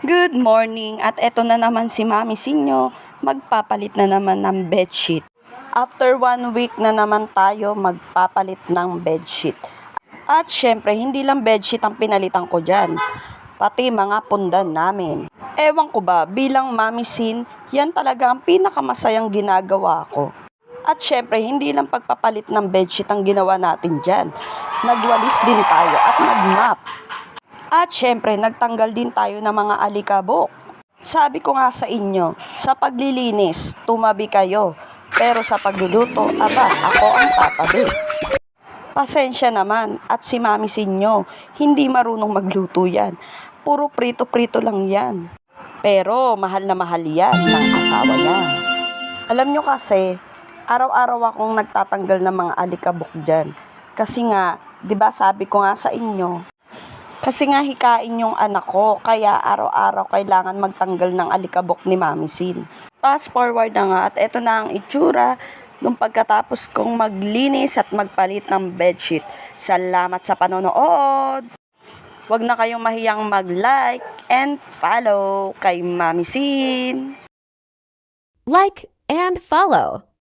Good morning at eto na naman si Mami Sinyo, magpapalit na naman ng bedsheet. After 1 week na naman tayo magpapalit ng bedsheet. At syempre, hindi lang bedsheet ang pinalitan ko dyan, pati mga pundan namin. Ewan ko ba, bilang Mami Sin, yan talaga ang pinakamasayang ginagawa ko. At syempre, hindi lang pagpapalit ng bedsheet ang ginawa natin dyan. Nagwalis din tayo at nagmap. At syempre, nagtanggal din tayo ng mga alikabok. Sabi ko nga sa inyo, sa paglilinis, tumabi kayo. Pero sa pagluluto, aba, ako ang tatabi. Pasensya naman, at si Mami Sinyo, hindi marunong magluto yan. Puro prito-prito lang yan. Pero mahal na mahal yan ng asawa niya. Alam nyo kasi, araw-araw akong nagtatanggal ng mga alikabok dyan. Kasi nga, di ba sabi ko nga sa inyo, kasi nga hikain yung anak ko, kaya araw-araw kailangan magtanggal ng alikabok ni Mami Sin. Fast forward na nga at eto na ang itsura nung pagkatapos kong maglinis at magpalit ng bedsheet. Salamat sa panonood! Huwag na kayong mahiyang mag-like and follow kay Mami Sin. Like and follow.